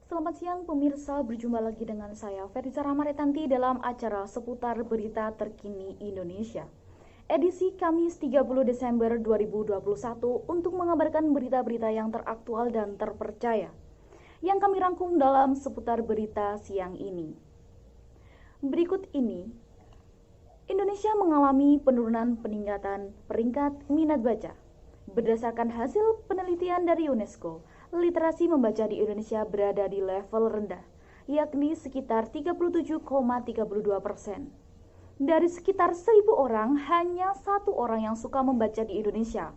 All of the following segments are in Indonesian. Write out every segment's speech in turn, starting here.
Selamat siang pemirsa, berjumpa lagi dengan saya Ferdiza Rahmaretanti dalam acara seputar berita terkini Indonesia. Edisi Kamis 30 Desember 2021 untuk mengabarkan berita-berita yang teraktual dan terpercaya yang kami rangkum dalam seputar berita siang ini. Berikut ini, Indonesia mengalami penurunan peningkatan peringkat minat baca. Berdasarkan hasil penelitian dari UNESCO, literasi membaca di Indonesia berada di level rendah, yakni sekitar 37,32%. Dari sekitar 1.000 orang, hanya 1 orang yang suka membaca di Indonesia.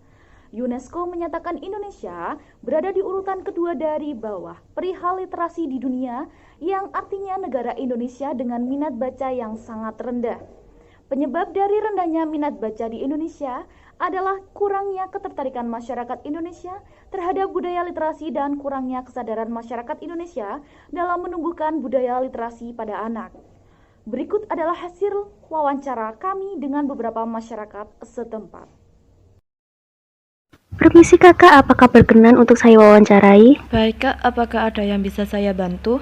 UNESCO menyatakan Indonesia berada di urutan kedua dari bawah perihal literasi di dunia, yang artinya negara Indonesia dengan minat baca yang sangat rendah. Penyebab dari rendahnya minat baca di Indonesia adalah kurangnya ketertarikan masyarakat Indonesia terhadap budaya literasi dan kurangnya kesadaran masyarakat Indonesia dalam menumbuhkan budaya literasi pada anak. Berikut adalah hasil wawancara kami dengan beberapa masyarakat setempat. Permisi kakak, apakah berkenan untuk saya wawancarai? Baik kak, apakah ada yang bisa saya bantu?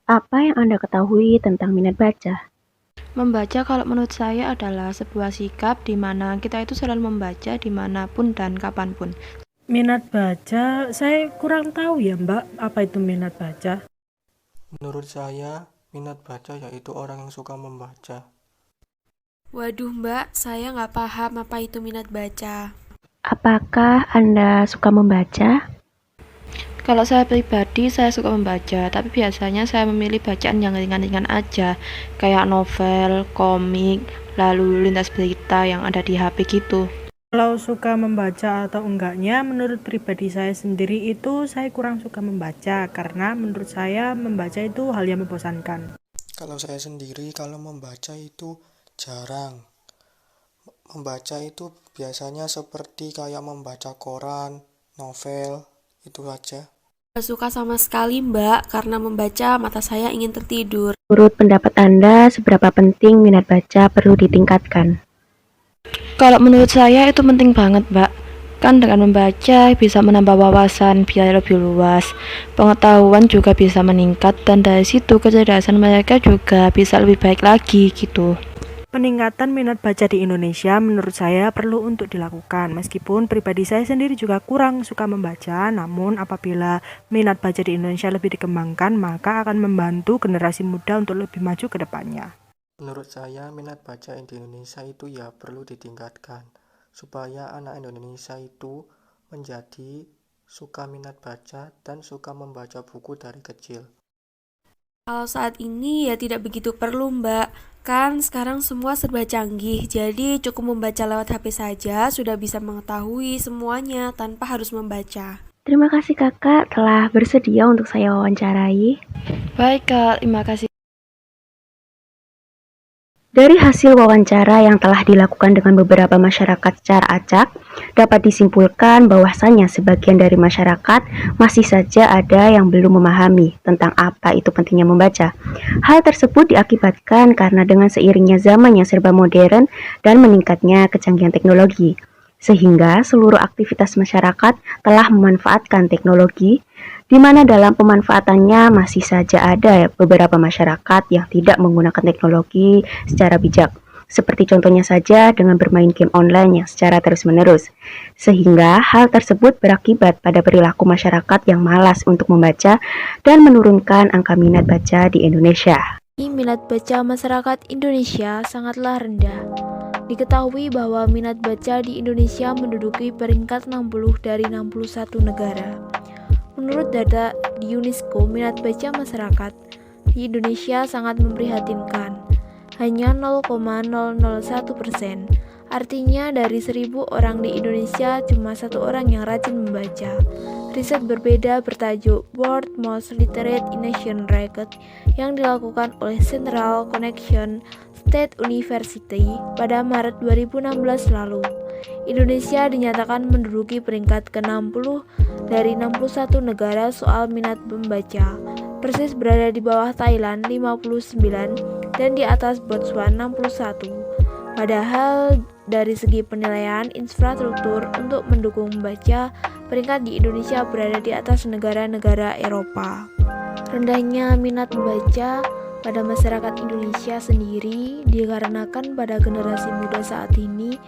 Apa yang Anda ketahui tentang minat baca? Membaca kalau menurut saya adalah sebuah sikap di mana kita itu selalu membaca dimanapun dan kapanpun. Minat baca, saya kurang tahu ya Mbak, apa itu minat baca? Menurut saya, minat baca yaitu orang yang suka membaca. Waduh Mbak, saya nggak paham apa itu minat baca. Apakah Anda suka membaca? Kalau saya pribadi, saya suka membaca, tapi biasanya saya memilih bacaan yang ringan-ringan aja, kayak novel, komik, lalu lintas berita yang ada di HP gitu. Kalau suka membaca atau enggaknya, menurut pribadi saya sendiri itu saya kurang suka membaca, karena menurut saya membaca itu hal yang membosankan. Kalau saya sendiri, kalau membaca itu jarang. Membaca itu biasanya seperti kayak membaca koran, novel, itu aja. Gak suka sama sekali Mbak, karena membaca mata saya ingin tertidur. Menurut pendapat Anda, seberapa penting minat baca perlu ditingkatkan? Kalau menurut saya itu penting banget, Mbak. Kan dengan membaca bisa menambah wawasan biar lebih luas, pengetahuan juga bisa meningkat, dan dari situ kecerdasan mereka juga bisa lebih baik lagi gitu. Peningkatan minat baca di Indonesia menurut saya perlu untuk dilakukan. Meskipun pribadi saya sendiri juga kurang suka membaca, namun apabila minat baca di Indonesia lebih dikembangkan, maka akan membantu generasi muda untuk lebih maju ke depannya. Menurut saya, minat baca di Indonesia itu ya perlu ditingkatkan, supaya anak Indonesia itu menjadi suka minat baca dan suka membaca buku dari kecil. Kalau saat ini ya tidak begitu perlu Mbak, kan sekarang semua serba canggih, jadi cukup membaca lewat HP saja sudah bisa mengetahui semuanya tanpa harus membaca. Terima kasih kakak telah bersedia untuk saya wawancarai. Baik Kak, terima kasih. Dari hasil wawancara yang telah dilakukan dengan beberapa masyarakat secara acak, dapat disimpulkan bahwasannya sebagian dari masyarakat masih saja ada yang belum memahami tentang apa itu pentingnya membaca. Hal tersebut diakibatkan karena dengan seiringnya zaman yang serba modern dan meningkatnya kecanggihan teknologi, sehingga seluruh aktivitas masyarakat telah memanfaatkan teknologi, di mana dalam pemanfaatannya masih saja ada beberapa masyarakat yang tidak menggunakan teknologi secara bijak. Seperti contohnya saja dengan bermain game online yang secara terus-menerus. Sehingga hal tersebut berakibat pada perilaku masyarakat yang malas untuk membaca dan menurunkan angka minat baca di Indonesia. Minat baca masyarakat Indonesia sangatlah rendah. Diketahui bahwa minat baca di Indonesia menduduki peringkat 60 dari 61 negara. Menurut data di UNESCO, minat baca masyarakat di Indonesia sangat memprihatinkan. Hanya 0,001%. Artinya dari 1.000 orang di Indonesia cuma 1 orang yang rajin membaca. Riset berbeda bertajuk World Most Literate Nation Record yang dilakukan oleh Central Connection State University pada Maret 2016 lalu. Indonesia dinyatakan menduduki peringkat ke-60 dari 61 negara soal minat membaca, persis berada di bawah Thailand 59 dan di atas Botswana 61. Padahal dari segi penilaian infrastruktur untuk mendukung membaca Peringkat di Indonesia berada di atas negara-negara Eropa. Rendahnya minat membaca pada masyarakat Indonesia sendiri dikarenakan pada generasi muda saat ini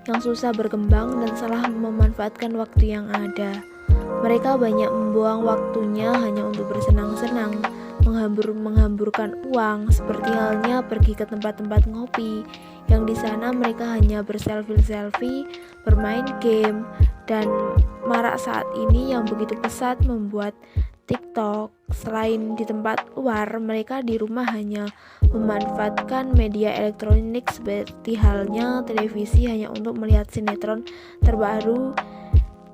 yang susah berkembang dan salah memanfaatkan waktu yang ada. Mereka banyak membuang waktunya hanya untuk bersenang-senang, menghamburkan uang, seperti halnya pergi ke tempat-tempat ngopi, yang di sana mereka hanya berselfie-selfie, bermain game, dan marak saat ini yang begitu pesat membuat TikTok. Selain di tempat luar, mereka di rumah hanya memanfaatkan media elektronik seperti halnya televisi hanya untuk melihat sinetron terbaru,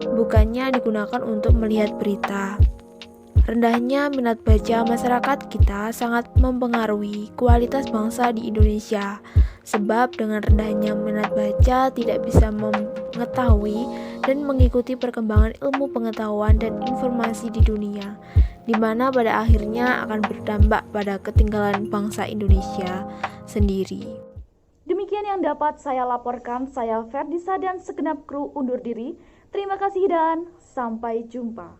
bukannya digunakan untuk melihat berita. Rendahnya minat baca masyarakat kita sangat mempengaruhi kualitas bangsa di Indonesia. Sebab dengan rendahnya minat baca tidak bisa mengetahui dan mengikuti perkembangan ilmu pengetahuan dan informasi di dunia, di mana pada akhirnya akan berdampak pada ketinggalan bangsa Indonesia sendiri. Demikian yang dapat saya laporkan. Saya Ferdisa dan segenap kru undur diri. Terima kasih dan sampai jumpa.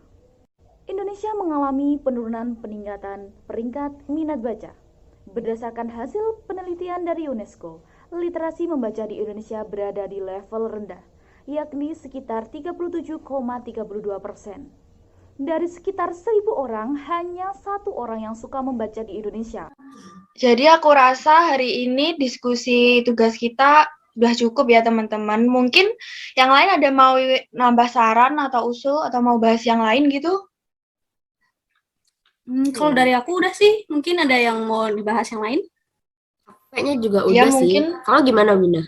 Indonesia mengalami penurunan peningkatan peringkat minat baca. Berdasarkan hasil penelitian dari UNESCO, literasi membaca di Indonesia berada di level rendah, yakni sekitar 37,32%. Dari sekitar 1.000 orang, hanya 1 orang yang suka membaca di Indonesia. Jadi aku rasa hari ini diskusi tugas kita udah cukup ya teman-teman. Mungkin yang lain ada mau nambah saran atau usul atau mau bahas yang lain gitu? Kalau dari aku udah sih, mungkin ada yang mau dibahas yang lain? Kayaknya juga udah Ya sih. mungkin. Kalau gimana, Wina?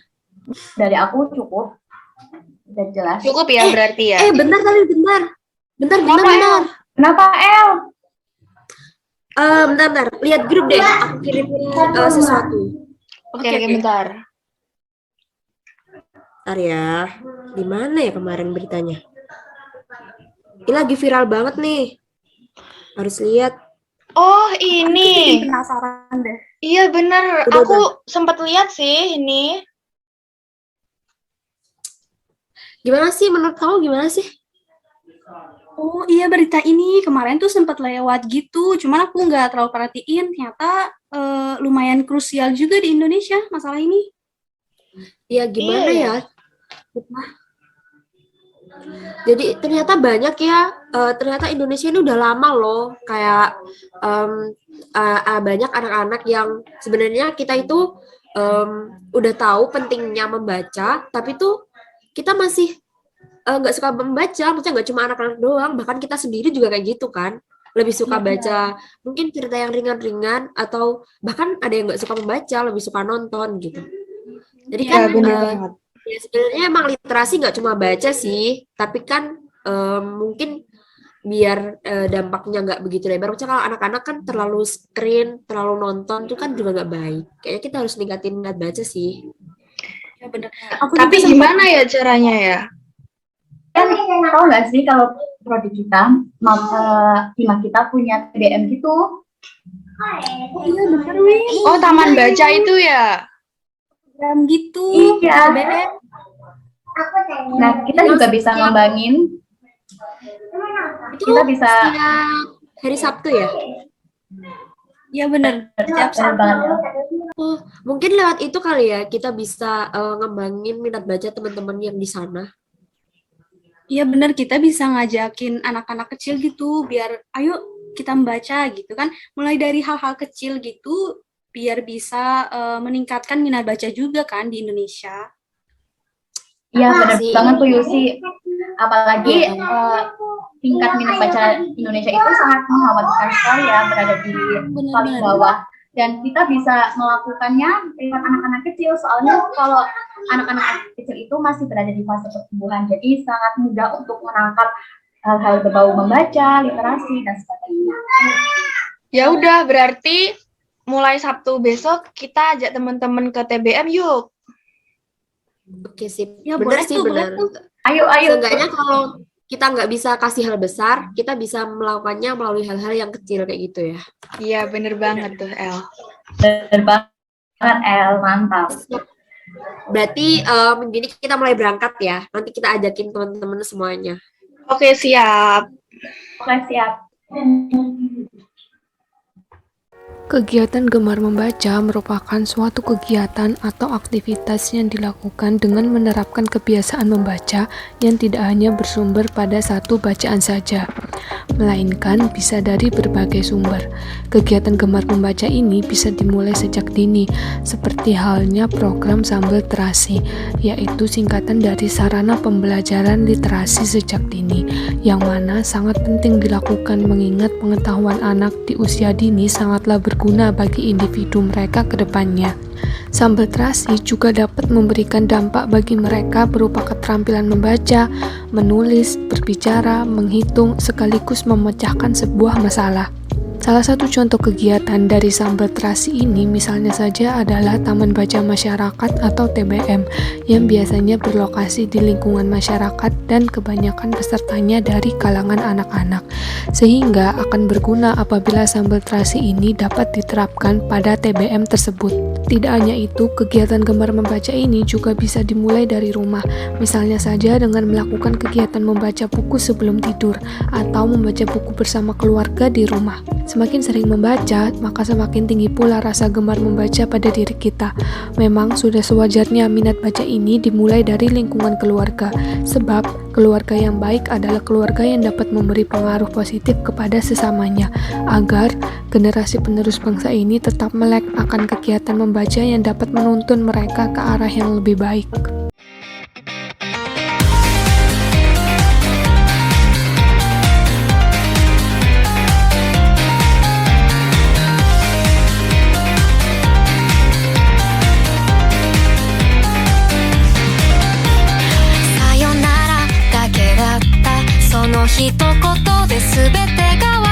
Dari aku cukup. Udah jelas. Cukup ya berarti ya. Bentar. Bentar. Kenapa, El? Bentar. Lihat grup deh. Aku kirim sesuatu. Oke, bentar. Bentar ya. Di mana ya kemarin beritanya? Ini lagi viral banget nih. Harus lihat. Oh, ini. Penasaran deh. Iya benar. Aku sempat lihat sih ini. Gimana sih menurut kamu gimana sih? Oh iya, berita ini kemarin tuh sempat lewat gitu, cuman aku nggak terlalu perhatiin. Ternyata lumayan krusial juga di Indonesia masalah ini. Ya gimana ya? Jadi ternyata banyak ya, ternyata Indonesia ini udah lama loh, kayak banyak anak-anak yang sebenarnya kita itu udah tahu pentingnya membaca, tapi tuh kita masih nggak suka membaca, maksudnya nggak cuma anak-anak doang, bahkan kita sendiri juga kayak gitu kan, lebih suka baca mungkin cerita yang ringan-ringan, atau bahkan ada yang nggak suka membaca, lebih suka nonton gitu. Jadi kan ya sebenarnya emang literasi nggak cuma baca sih, tapi kan mungkin biar dampaknya nggak begitu lebar. Maksudnya kalau anak-anak kan terlalu screen, terlalu nonton itu kan juga nggak baik. Kayaknya kita harus ningkatin minat baca sih. Ya benar. Tapi gimana ya caranya ya? Kan tahu nggak sih kalau prodi kita, hima kita punya TBM gitu. Oh iya benar wih. Oh, taman baca itu ya? Gitu. Iya. Nah, kita juga bisa ngembangin. Kita bisa hari Sabtu ya? Iya benar. Setiap banget. Oh, mungkin lewat itu kali ya kita bisa ngembangin minat baca teman-teman yang di sana. Iya benar, kita bisa ngajakin anak-anak kecil gitu, biar ayo kita membaca gitu kan. Mulai dari hal-hal kecil gitu, biar bisa meningkatkan minat baca juga kan di Indonesia. Iya benar banget tuh Yusi. Apalagi tingkat minat baca Indonesia itu sangat mengkhawatirkan sekali ya, berada di paling bawah. Dan kita bisa melakukannya lewat anak-anak kecil, soalnya kalau anak-anak kecil itu masih berada di fase pertumbuhan, jadi sangat mudah untuk menangkap hal-hal berbau membaca, literasi, dan sebagainya. Ya udah, berarti mulai Sabtu besok kita ajak teman-teman ke TBM yuk. Oke sip, Ya, benar boleh sih, tuh, benar. Ayo. Seenggaknya kalau kita nggak bisa kasih hal besar, kita bisa melakukannya melalui hal-hal yang kecil kayak gitu ya. Iya, bener banget tuh, El. Bener banget, El. Mantap. Berarti minggu ini kita mulai berangkat ya. Nanti kita ajakin teman-teman semuanya. Oke, siap. Oke, siap. Kegiatan gemar membaca merupakan suatu kegiatan atau aktivitas yang dilakukan dengan menerapkan kebiasaan membaca yang tidak hanya bersumber pada satu bacaan saja, melainkan bisa dari berbagai sumber. Kegiatan gemar membaca ini bisa dimulai sejak dini, seperti halnya program Sambal Terasi, yaitu singkatan dari Sarana Pembelajaran Literasi Sejak Dini, yang mana sangat penting dilakukan mengingat pengetahuan anak di usia dini sangatlah berguna bagi individu mereka ke depannya. Sambal terasi juga dapat memberikan dampak bagi mereka berupa keterampilan membaca, menulis, berbicara, menghitung, sekaligus memecahkan sebuah masalah. Salah satu contoh kegiatan dari Sambal Terasi ini misalnya saja adalah Taman Baca Masyarakat atau TBM yang biasanya berlokasi di lingkungan masyarakat dan kebanyakan pesertanya dari kalangan anak-anak, sehingga akan berguna apabila Sambal Terasi ini dapat diterapkan pada TBM tersebut. Tidak hanya itu, kegiatan gemar membaca ini juga bisa dimulai dari rumah, misalnya saja dengan melakukan kegiatan membaca buku sebelum tidur atau membaca buku bersama keluarga di rumah. Semakin sering membaca, maka semakin tinggi pula rasa gemar membaca pada diri kita. Memang sudah sewajarnya minat baca ini dimulai dari lingkungan keluarga, sebab keluarga yang baik adalah keluarga yang dapat memberi pengaruh positif kepada sesamanya, agar generasi penerus bangsa ini tetap melek akan kegiatan membaca yang dapat menuntun mereka ke arah yang lebih baik. Sayonara だけだったその一言で全てが